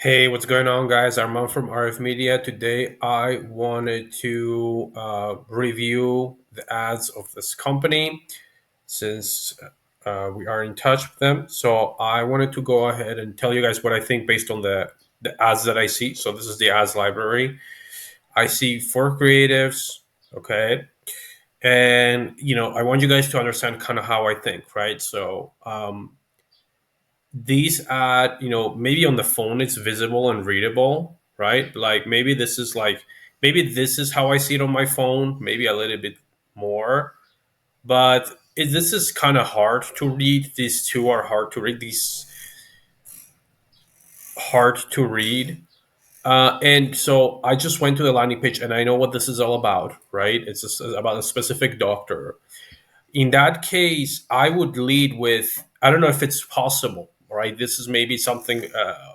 Hey, what's going on, guys? Armand from RF Media. Today, I wanted to review the ads of this company since we are in touch with them. So, I wanted to go ahead and tell you guys what I think based on the ads that I see. So, this is the ads library. I see four creatives, okay? And, I want you guys to understand kind of how I think, right? So, these ad maybe on the phone it's visible and readable, right? Like maybe this is how I see it on my phone, maybe a little bit more, but this is kind of hard to read. These two are hard to read, and so I just went to the landing page and I know what this is all about, right? It's just about a specific doctor. In that case, I would lead with, I don't know if it's possible, right? This is maybe something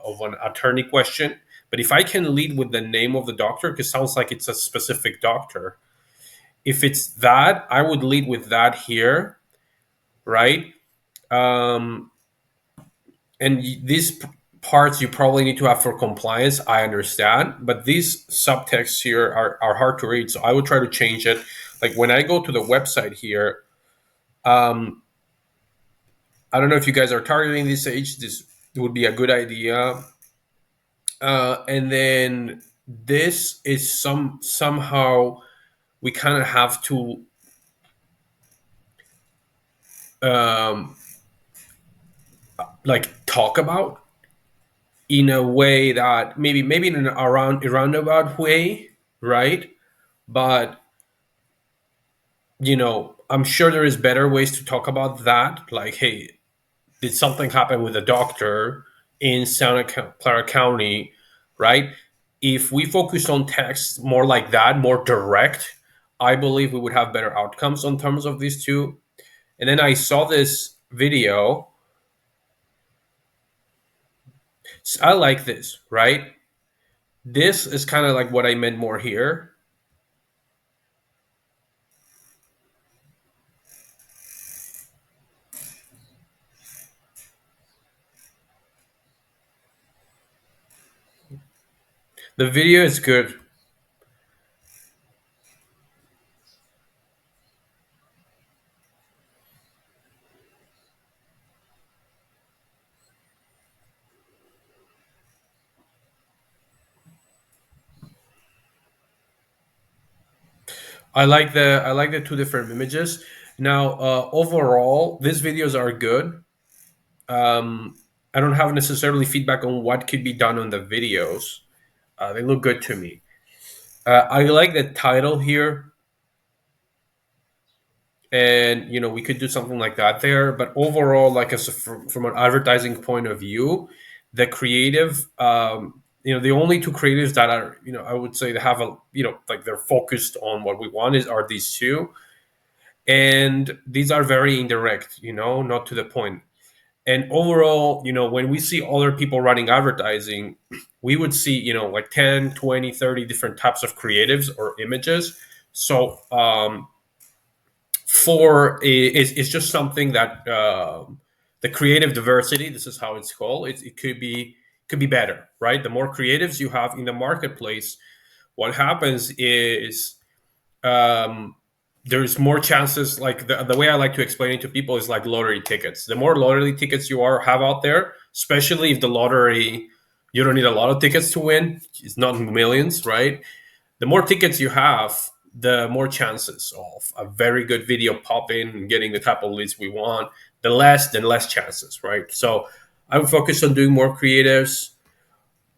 of an attorney question, but if I can lead with the name of the doctor, because it sounds like it's a specific doctor. If it's that, I would lead with that here, right? Um, and these parts you probably need to have for compliance, I understand, but these subtexts here are hard to read, so I would try to change it. Like when I go to the website here, um, I don't know if you guys are targeting this age. This would be a good idea. And then this is somehow we kind of have to um, like talk about in a way that maybe in an around a roundabout way, right? But I'm sure there is better ways to talk about that. Like, hey, did something happen with a doctor in Santa Clara County, right? If we focus on text more like that, more direct, I believe we would have better outcomes on terms of these two. And then I saw this video. I like this, right? This is kind of like what I meant more here. The video is good. I like the two different images. Now, overall, these videos are good. Um, I don't have necessarily feedback on what could be done on the videos. They look good to me. I like the title here, and we could do something like that there. But overall, like from an advertising point of view, the creative, the only two creatives that are, I would say they have a, like they're focused on what we want are these two, and these are very indirect, not to the point. And overall, when we see other people running advertising, we would see, like 10, 20, 30 different types of creatives or images. So it's just something that the creative diversity, this is how it's called, it could be better, right? The more creatives you have in the marketplace, what happens is um, there's more chances. Like the way I like to explain it to people is like lottery tickets. The more lottery tickets have out there, especially if the lottery, you don't need a lot of tickets to win, it's not millions, right? The more tickets you have, the more chances of a very good video popping and getting the type of leads we want. The less chances, right? So I would focus on doing more creatives.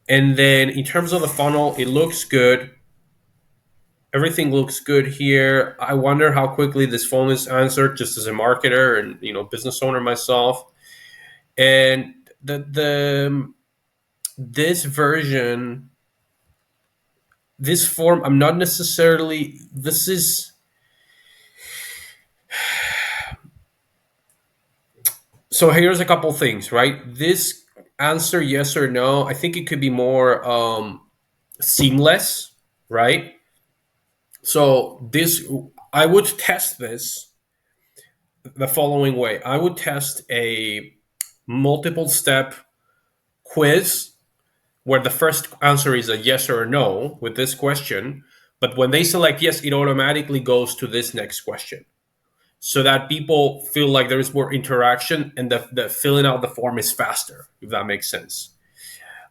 And then in terms of the funnel, it looks good. Everything looks good here. I wonder how quickly this phone is answered, just as a marketer and business owner myself. And the this version, this form, I'm not necessarily. This is so. Here's a couple things, right? This answer yes or no. I think it could be more seamless, right? So this, I would test this the following way. I would test a multiple step quiz where the first answer is a yes or a no with this question, but when they select yes, it automatically goes to this next question, so that people feel like there is more interaction and the filling out the form is faster, if that makes sense.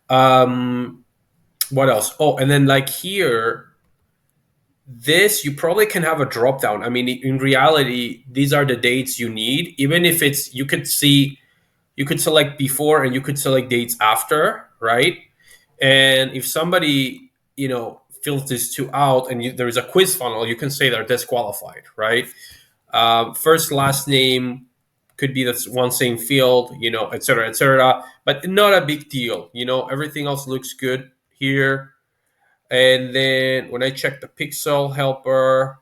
What else? Oh, and then like here, this you probably can have a drop down. I mean, in reality, these are the dates you need. Even if it's, you could see, you could select before and you could select dates after, right? And if somebody, fills these two out and there is a quiz funnel, you can say they're disqualified, right? First, last name could be the one same field, et cetera, et cetera, but not a big deal. Everything else looks good here. And then when I check the pixel helper,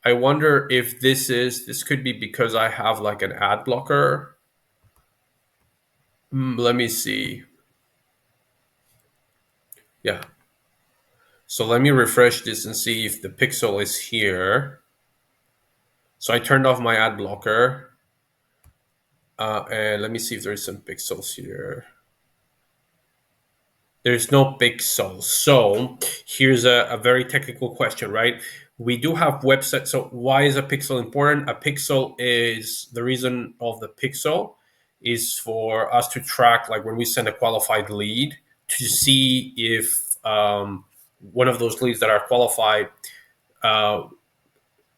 I wonder if this could be because I have like an ad blocker. Let me see. Yeah. So let me refresh this and see if the pixel is here. So I turned off my ad blocker. And let me see if there's some pixels here. There's no pixels. So here's a very technical question, right? We do have websites. So why is a pixel important? A pixel is, the reason of the pixel is for us to track, like when we send a qualified lead, to see if one of those leads that are qualified,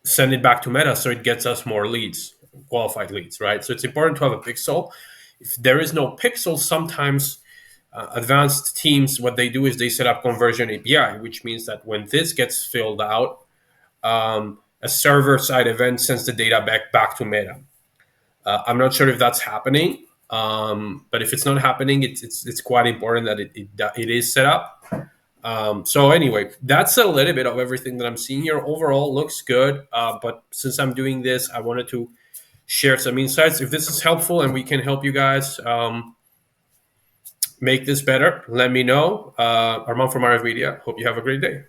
send it back to Meta so it gets us more leads, qualified leads, right? So it's important to have a pixel. If there is no pixel, sometimes advanced teams, what they do is they set up conversion API, which means that when this gets filled out, a server-side event sends the data back to Meta. I'm not sure if that's happening, but if it's not happening, it's quite important that it is set up. So anyway, that's a little bit of everything that I'm seeing here. Overall, looks good, but since I'm doing this, I wanted to share some insights. If this is helpful and we can help you guys make this better, let me know. Armand from RF Media. Hope you have a great day.